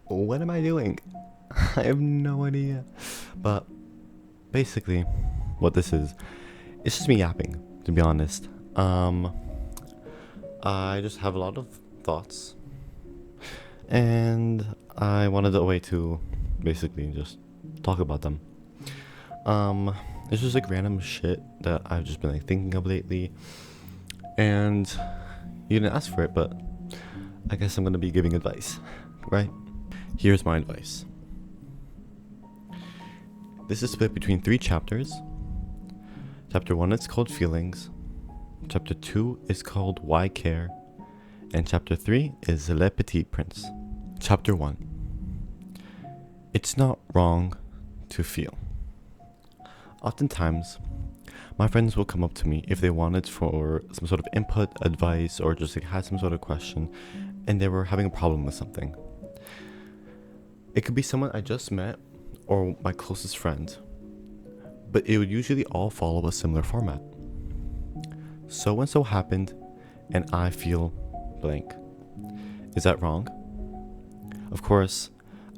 What am I doing? I have no idea. But basically, what this is, it's just me yapping, to be honest. I just have a lot of thoughts, and I wanted a way to basically just talk about them. Um, it's just like random shit that I've just been like thinking of lately, and you didn't ask for it, but I guess I'm gonna be giving advice, right? Here's my advice. This is split between 3 chapters. Chapter 1 is called Feelings. Chapter 2 is called Why Care. And Chapter 3 is Le Petit Prince. Chapter 1. It's not wrong to feel. Oftentimes, my friends will come up to me if they wanted for some sort of input, advice, or just like had some sort of question, and they were having a problem with something. It could be someone I just met or my closest friend, but it would usually all follow a similar format. So and so happened, and I feel blank. Is that wrong? Of course,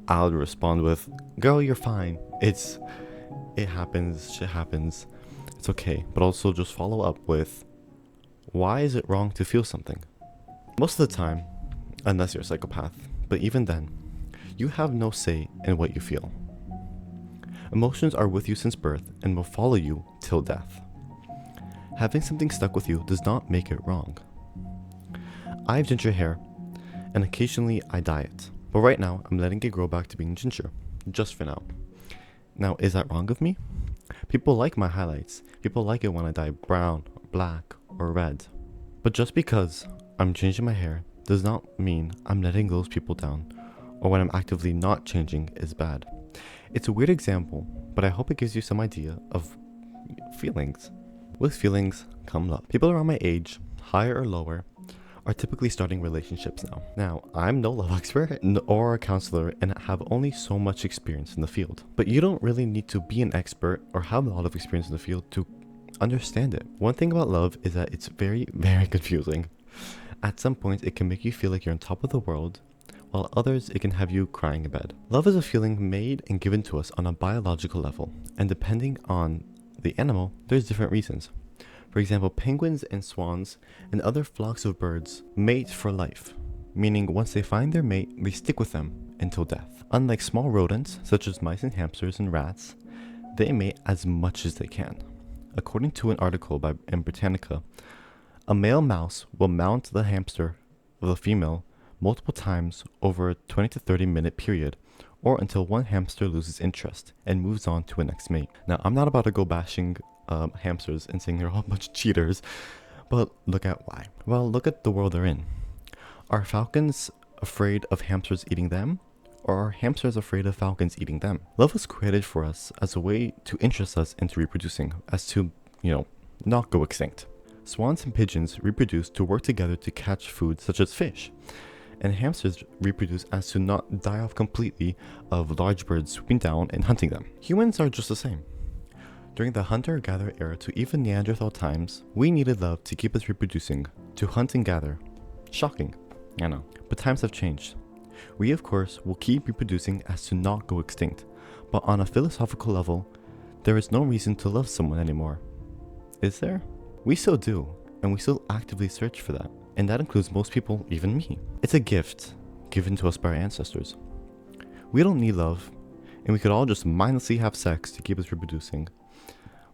I'll respond with, "Girl, you're fine. It happens, shit happens. It's okay." But also just follow up with, why is it wrong to feel something? Most of the time, unless you're a psychopath, but even then, you have no say in what you feel. Emotions are with you since birth and will follow you till death. Having something stuck with you does not make it wrong. I have ginger hair, and occasionally I dye it. But right now, I'm letting it grow back to being ginger, just for now. Now, is that wrong of me? People like my highlights. People like it when I dye brown, or black, or red. But just because I'm changing my hair does not mean I'm letting those people down, or when I'm actively not changing is bad. It's a weird example, but I hope it gives you some idea of feelings. With feelings come love. People around my age, higher or lower, are typically starting relationships now. Now, I'm no love expert or a counselor and have only so much experience in the field. But you don't really need to be an expert or have a lot of experience in the field to understand it. One thing about love is that it's very, very confusing. At some points, it can make you feel like you're on top of the world, while others, it can have you crying in bed. Love is a feeling made and given to us on a biological level, and depending on the animal, there's different reasons. For example, penguins and swans and other flocks of birds mate for life, meaning once they find their mate, they stick with them until death. Unlike small rodents, such as mice and hamsters and rats, they mate as much as they can. According to an article in Britannica, a male mouse will mount the hamster of the female multiple times over a 20 to 30 minute period, or until one hamster loses interest and moves on to a next mate. Now, I'm not about to go bashing hamsters and saying they're all a bunch of cheaters, but look at why. Well, look at the world they're in. Are falcons afraid of hamsters eating them, or are hamsters afraid of falcons eating them? Love was created for us as a way to interest us into reproducing, as to, not go extinct. Swans and pigeons reproduce to work together to catch food such as fish, and hamsters reproduce as to not die off completely of large birds swooping down and hunting them. Humans are just the same. During the hunter-gatherer era to even Neanderthal times, we needed love to keep us reproducing, to hunt and gather. Shocking, I know, but times have changed. We, of course, will keep reproducing as to not go extinct, but on a philosophical level, there is no reason to love someone anymore. Is there? We still do, and we still actively search for that, and that includes most people, even me. It's a gift given to us by our ancestors. We don't need love, and we could all just mindlessly have sex to keep us reproducing.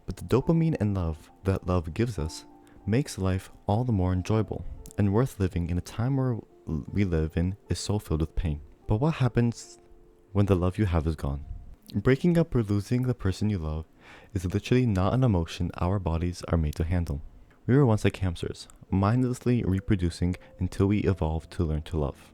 But the dopamine and love that love gives us makes life all the more enjoyable and worth living in a time where we live in is so filled with pain. But what happens when the love you have is gone? Breaking up or losing the person you love is literally not an emotion our bodies are made to handle. We were once like hamsters, mindlessly reproducing until we evolved to learn to love.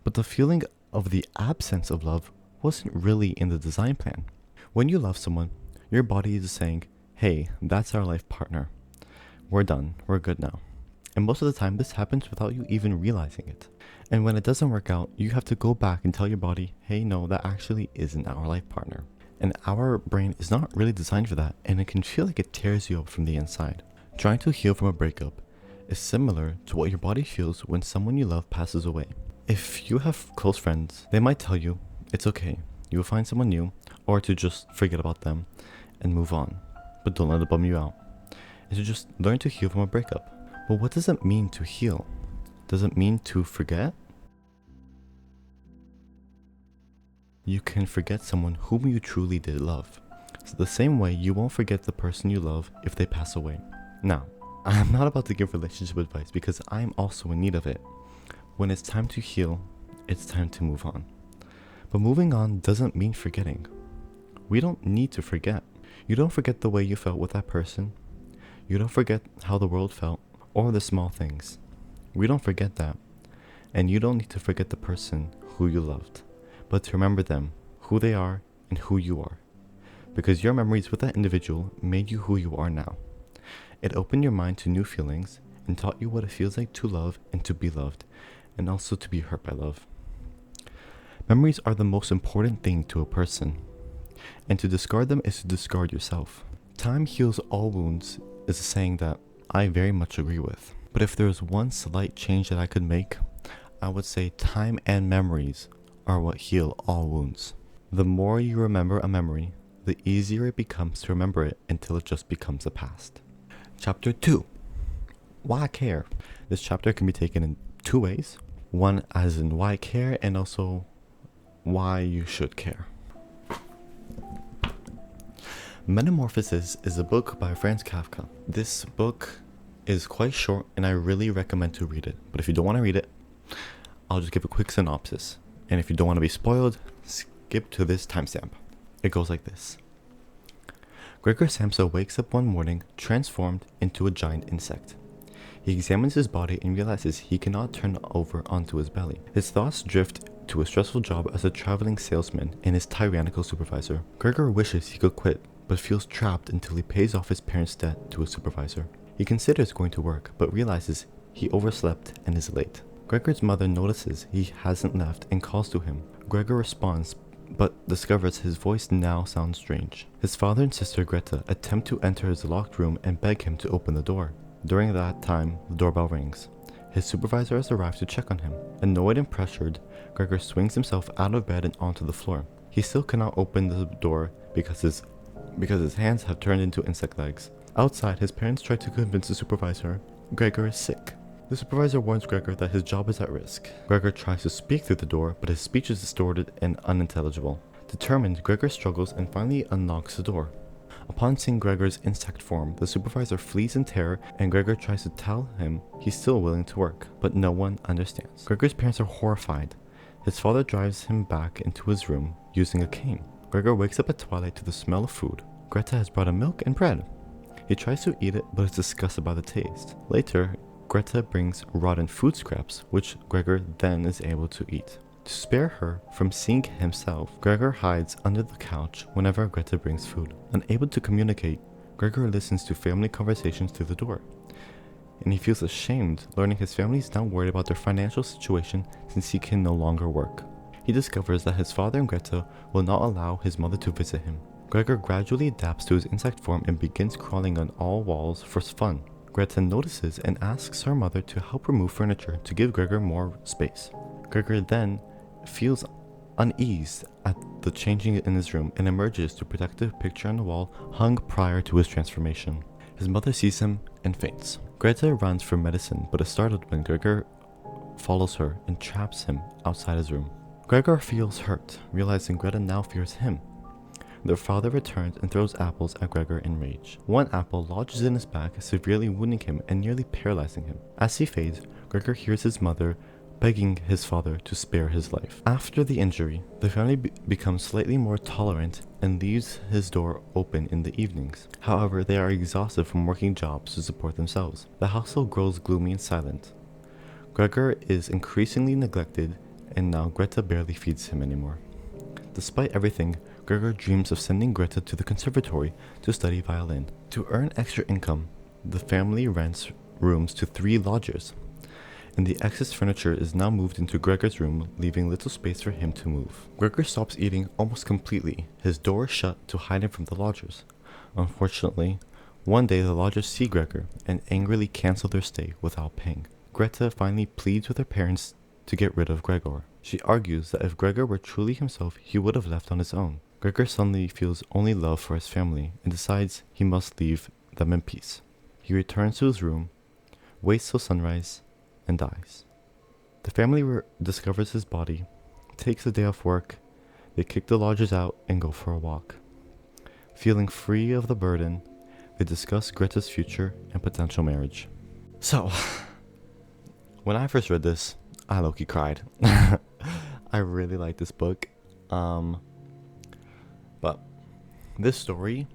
But the feeling of the absence of love wasn't really in the design plan. When you love someone, your body is saying, "Hey, that's our life partner. We're done. We're good now." And most of the time, this happens without you even realizing it. And when it doesn't work out, you have to go back and tell your body, "Hey, no, that actually isn't our life partner." And our brain is not really designed for that, and it can feel like it tears you up from the inside. Trying to heal from a breakup is similar to what your body feels when someone you love passes away. If you have close friends, they might tell you it's okay, you will find someone new, or to just forget about them and move on. But don't let it bum you out. And to just learn to heal from a breakup. But what does it mean to heal? Does it mean to forget? You can forget someone whom you truly did love. So the same way you won't forget the person you love if they pass away. Now, I'm not about to give relationship advice because I'm also in need of it. When it's time to heal, it's time to move on. But moving on doesn't mean forgetting. We don't need to forget. You don't forget the way you felt with that person. You don't forget how the world felt or the small things. We don't forget that. And you don't need to forget the person who you loved, but to remember them, who they are, and who you are. Because your memories with that individual made you who you are now. It opened your mind to new feelings and taught you what it feels like to love and to be loved, and also to be hurt by love. Memories are the most important thing to a person, and to discard them is to discard yourself. Time heals all wounds is a saying that I very much agree with. But if there is one slight change that I could make, I would say time and memories are what heal all wounds. The more you remember a memory, the easier it becomes to remember it until it just becomes a past. Chapter 2. Why care? This chapter can be taken in two ways. One as in why care, and also why you should care. Metamorphosis is a book by Franz Kafka. This book is quite short and I really recommend to read it. But if you don't want to read it, I'll just give a quick synopsis. And if you don't want to be spoiled, skip to this timestamp. It goes like this. Gregor Samsa wakes up one morning transformed into a giant insect. He examines his body and realizes he cannot turn over onto his belly. His thoughts drift to a stressful job as a traveling salesman and his tyrannical supervisor. Gregor wishes he could quit, but feels trapped until he pays off his parents' debt to a supervisor. He considers going to work, but realizes he overslept and is late. Gregor's mother notices he hasn't left and calls to him. Gregor responds, but discovers his voice now sounds strange. His father and sister Greta attempt to enter his locked room and beg him to open the door. During that time, the doorbell rings. His supervisor has arrived to check on him. Annoyed and pressured, Gregor swings himself out of bed and onto the floor. He still cannot open the door because his hands have turned into insect legs. Outside, his parents try to convince the supervisor Gregor is sick. The supervisor warns Gregor that his job is at risk. Gregor tries to speak through the door, but his speech is distorted and unintelligible. Determined, Gregor struggles and finally unlocks the door. Upon seeing Gregor's insect form, the supervisor flees in terror and Gregor tries to tell him he's still willing to work, but no one understands. Gregor's parents are horrified. His father drives him back into his room using a cane. Gregor wakes up at twilight to the smell of food. Greta has brought him milk and bread. He tries to eat it, but is disgusted by the taste. Later, Greta brings rotten food scraps, which Gregor then is able to eat. To spare her from seeing himself, Gregor hides under the couch whenever Greta brings food. Unable to communicate, Gregor listens to family conversations through the door. And he feels ashamed learning his family is now worried about their financial situation since he can no longer work. He discovers that his father and Greta will not allow his mother to visit him. Gregor gradually adapts to his insect form and begins crawling on all walls for fun. Greta notices and asks her mother to help remove furniture to give Gregor more space. Gregor then feels uneased at the changing in his room and emerges to protect the picture on the wall hung prior to his transformation. His mother sees him and faints. Greta runs for medicine but is startled when Gregor follows her and traps him outside his room. Gregor feels hurt, realizing Greta now fears him. Their father returns and throws apples at Gregor in rage. One apple lodges in his back, severely wounding him and nearly paralyzing him. As he fades, Gregor hears his mother begging his father to spare his life. After the injury, the family becomes slightly more tolerant and leaves his door open in the evenings. However, they are exhausted from working jobs to support themselves. The household grows gloomy and silent. Gregor is increasingly neglected, and now Greta barely feeds him anymore. Despite everything, Gregor dreams of sending Greta to the conservatory to study violin. To earn extra income, the family rents rooms to 3 lodgers, and the excess furniture is now moved into Gregor's room, leaving little space for him to move. Gregor stops eating almost completely, his door is shut to hide him from the lodgers. Unfortunately, one day the lodgers see Gregor and angrily cancel their stay without paying. Greta finally pleads with her parents to get rid of Gregor. She argues that if Gregor were truly himself, he would have left on his own. Gregor suddenly feels only love for his family and decides he must leave them in peace. He returns to his room, waits till sunrise, and dies. The family discovers his body, takes a day off work, they kick the lodgers out and go for a walk. Feeling free of the burden, they discuss Greta's future and potential marriage. So, when I first read this, I low-key cried. I really like this book. But this story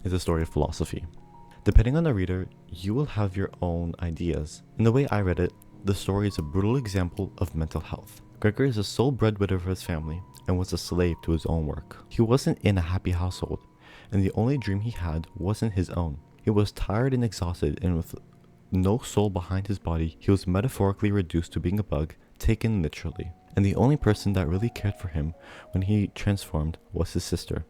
is a story of philosophy. Depending on the reader, you will have your own ideas. In the way I read it, the story is a brutal example of mental health. Gregor is the sole breadwinner for his family and was a slave to his own work. He wasn't in a happy household, and the only dream he had wasn't his own. He was tired and exhausted, and with no soul behind his body, he was metaphorically reduced to being a bug, taken literally. And the only person that really cared for him when he transformed was his sister,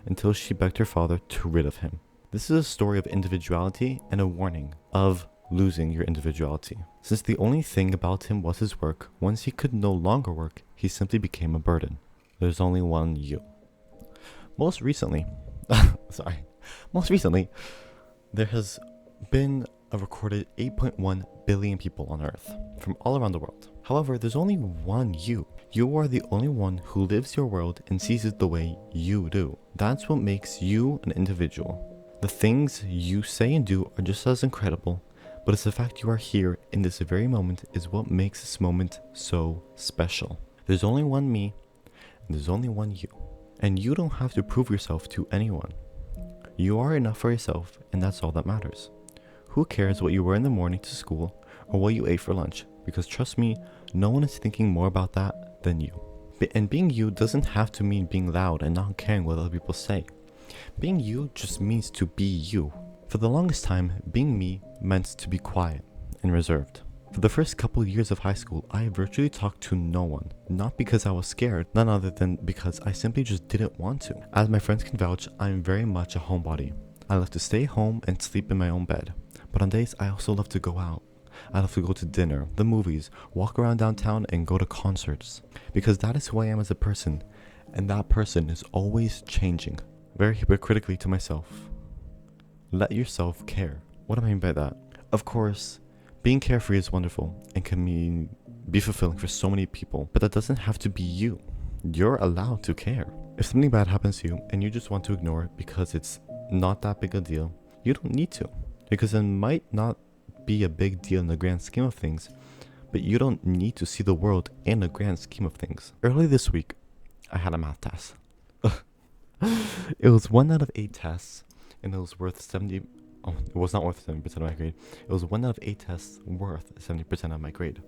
until she begged her father to rid of him. This is a story of individuality and a warning of losing your individuality. Since the only thing about him was his work, once he could no longer work, he simply became a burden. There's only one you. Most recently, there has been a recorded 8.1 billion people on Earth from all around the world. However, there's only one you. You are the only one who lives your world and sees it the way you do. That's what makes you an individual. The things you say and do are just as incredible, but it's the fact you are here in this very moment is what makes this moment so special. There's only one me, and there's only one you. And you don't have to prove yourself to anyone. You are enough for yourself, and that's all that matters. Who cares what you wear in the morning to school or what you ate for lunch? Because trust me, no one is thinking more about that than you. And being you doesn't have to mean being loud and not caring what other people say. Being you just means to be you. For the longest time, being me meant to be quiet and reserved. For the first couple of years of high school, I virtually talked to no one. Not because I was scared, none other than because I simply just didn't want to. As my friends can vouch, I am very much a homebody. I love to stay home and sleep in my own bed. But on days, I also love to go out. I love to go to dinner, the movies, walk around downtown, and go to concerts. Because that is who I am as a person, and that person is always changing. Very hypocritically to myself. Let yourself care. What do I mean by that? Of course, being carefree is wonderful and can be fulfilling for so many people, but that doesn't have to be you. You're allowed to care. If something bad happens to you and you just want to ignore it because it's not that big a deal, you don't need to. Because it might not be a big deal in the grand scheme of things, but you don't need to see the world in the grand scheme of things. Early this week, I had a math test. It was 1 out of 8 tests, and it was worth 70. Oh, it was not worth 70% of my grade. It was 1 out of 8 tests worth 70% of my grade.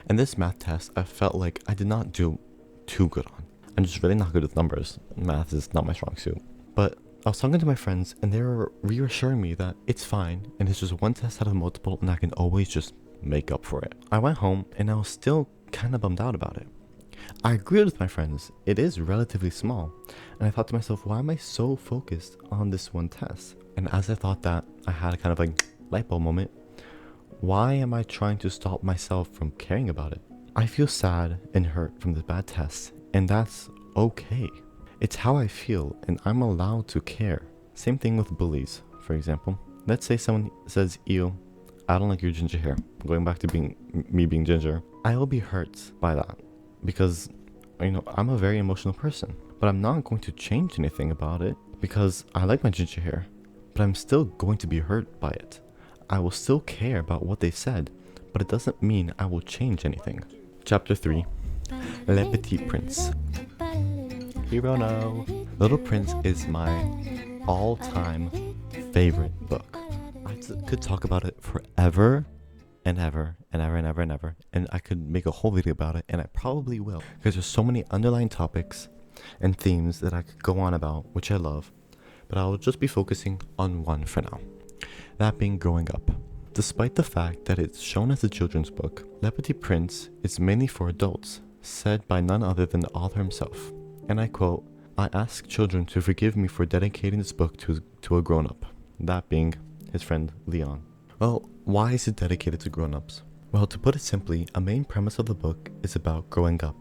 And this math test, I felt like I did not do too good on. I'm just really not good with numbers. Math is not my strong suit. But I was talking to my friends, and they were reassuring me that it's fine, and it's just one test out of multiple, and I can always just make up for it. I went home, and I was still kind of bummed out about it. I agreed with my friends. It is relatively small. And I thought to myself, why am I so focused on this one test? And as I thought that, I had a kind of like light bulb moment. Why am I trying to stop myself from caring about it? I feel sad and hurt from the bad test, and that's okay. It's how I feel, and I'm allowed to care. Same thing with bullies, for example. Let's say someone says, ew, I don't like your ginger hair. Going back to me being ginger. I will be hurt by that. Because, I'm a very emotional person. But I'm not going to change anything about it because I like my ginger hair. But I'm still going to be hurt by it. I will still care about what they said, but it doesn't mean I will change anything. Chapter 3. Le Petit Prince. Hero no. Little Prince is my all-time favorite book. I could talk about it forever and ever and ever and ever and ever, and I could make a whole video about it, and I probably will, because there's so many underlying topics and themes that I could go on about, which I love, but I will just be focusing on one for now, that being growing up. Despite the fact that it's shown as a children's book, Le Petit Prince is mainly for adults, said by none other than the author himself, and I quote, "I ask children to forgive me for dedicating this book to a grown-up," that being his friend Leon. Well, why is it dedicated to grown-ups? Well, to put it simply, a main premise of the book is about growing up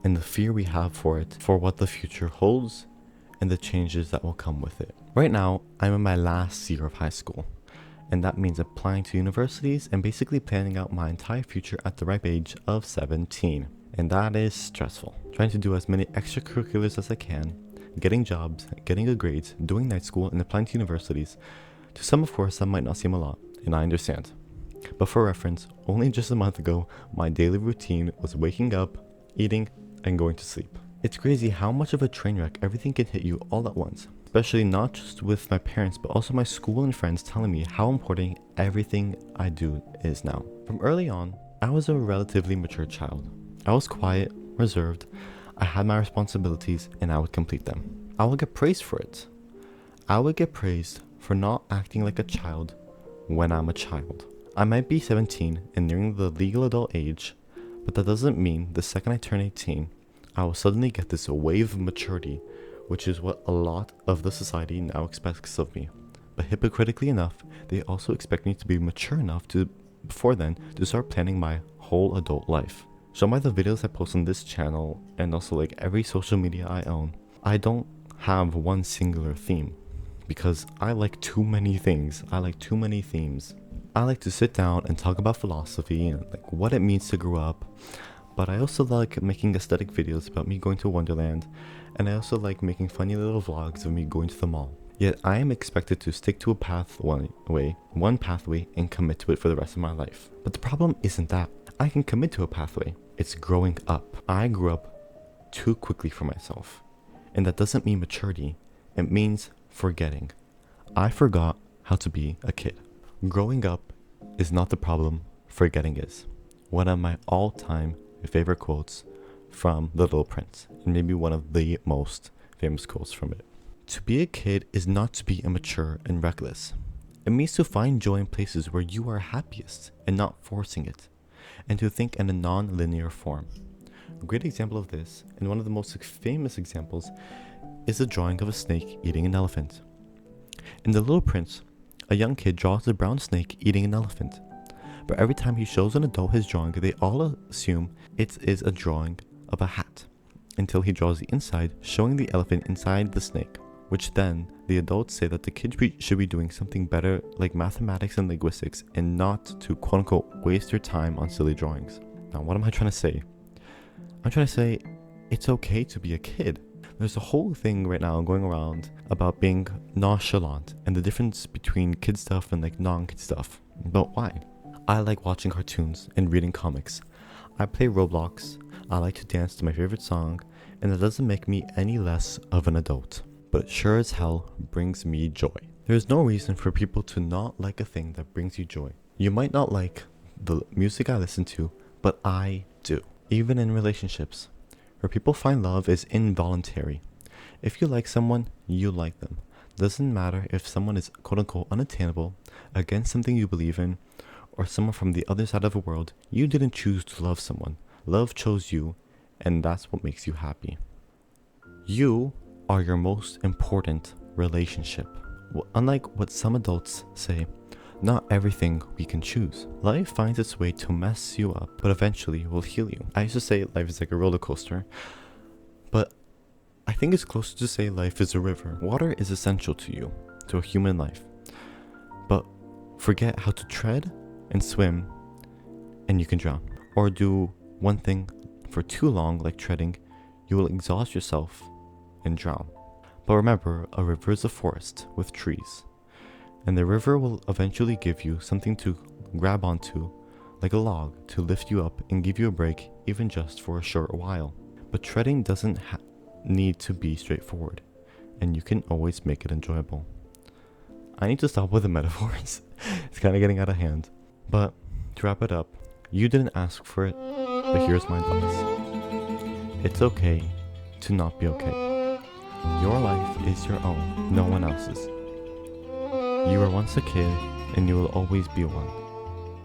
and the fear we have for it, for what the future holds, and the changes that will come with it. Right now, I'm in my last year of high school, and that means applying to universities and basically planning out my entire future at the ripe age of 17. And that is stressful. Trying to do as many extracurriculars as I can, getting jobs, getting good grades, doing night school, and applying to universities. To some, of course, that might not seem a lot, and I understand. But for reference, only just a month ago, my daily routine was waking up, eating, and going to sleep. It's crazy how much of a train wreck everything can hit you all at once, especially not just with my parents, but also my school and friends telling me how important everything I do is now. From early on, I was a relatively mature child. I was quiet, reserved, I had my responsibilities, and I would complete them. I would get praised for it. I would get praised for not acting like a child when I'm a child. I might be 17 and nearing the legal adult age, but that doesn't mean the second I turn 18, I will suddenly get this wave of maturity, which is what a lot of the society now expects of me. But hypocritically enough, they also expect me to be mature enough to, before then, to start planning my whole adult life. So by the videos I post on this channel, and also like every social media I own, I don't have one singular theme, because I like too many things. I like too many themes. I like to sit down and talk about philosophy and like what it means to grow up, but I also like making aesthetic videos about me going to Wonderland, and I also like making funny little vlogs of me going to the mall. Yet I am expected to stick to one pathway and commit to it for the rest of my life. But the problem isn't that. I can commit to a pathway. It's growing up. I grew up too quickly for myself. And that doesn't mean maturity. It means forgetting. I forgot how to be a kid. Growing up is not the problem, forgetting is. One of my all-time favorite quotes from The Little Prince, and maybe one of the most famous quotes from it. To be a kid is not to be immature and reckless. It means to find joy in places where you are happiest and not forcing it, and to think in a non-linear form. A great example of this, and one of the most famous examples, is the drawing of a snake eating an elephant. In The Little Prince, a young kid draws a brown snake eating an elephant. But every time he shows an adult his drawing, they all assume it is a drawing of a hat, until he draws the inside, showing the elephant inside the snake, which then the adults say that the kid should be doing something better like mathematics and linguistics, and not to quote-unquote waste their time on silly drawings. Now, what am I trying to say? I'm trying to say it's okay to be a kid. There's a whole thing right now going around about being nonchalant and the difference between kid stuff and like non-kid stuff. But why? I like watching cartoons and reading comics. I play Roblox. I like to dance to my favorite song, and that doesn't make me any less of an adult. But it sure as hell brings me joy. There's no reason for people to not like a thing that brings you joy. You might not like the music I listen to, but I do. Even in relationships, where people find love is involuntary. If you like someone, you like them. Doesn't matter if someone is quote-unquote unattainable, against something you believe in, or someone from the other side of the world. You didn't choose to love someone. Love chose you, and that's what makes you happy. You are your most important relationship. Well, unlike what some adults say, not everything we can choose. Life finds its way to mess you up, but eventually will heal you. I used to say life is like a roller coaster, but I think it's closer to say life is a river. Water is essential to you, to a human life. But forget how to tread and swim, and you can drown. Or do one thing for too long, like treading, you will exhaust yourself and drown. But remember, a river is a forest with trees, and the river will eventually give you something to grab onto, like a log, to lift you up and give you a break, even just for a short while. But treading doesn't need to be straightforward, and you can always make it enjoyable. I need to stop with the metaphors. It's kind of getting out of hand. But to wrap it up, you didn't ask for it, but here's my advice. It's okay to not be okay. Your life is your own, no one else's. You were once a kid, and you will always be one.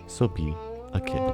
So be a kid.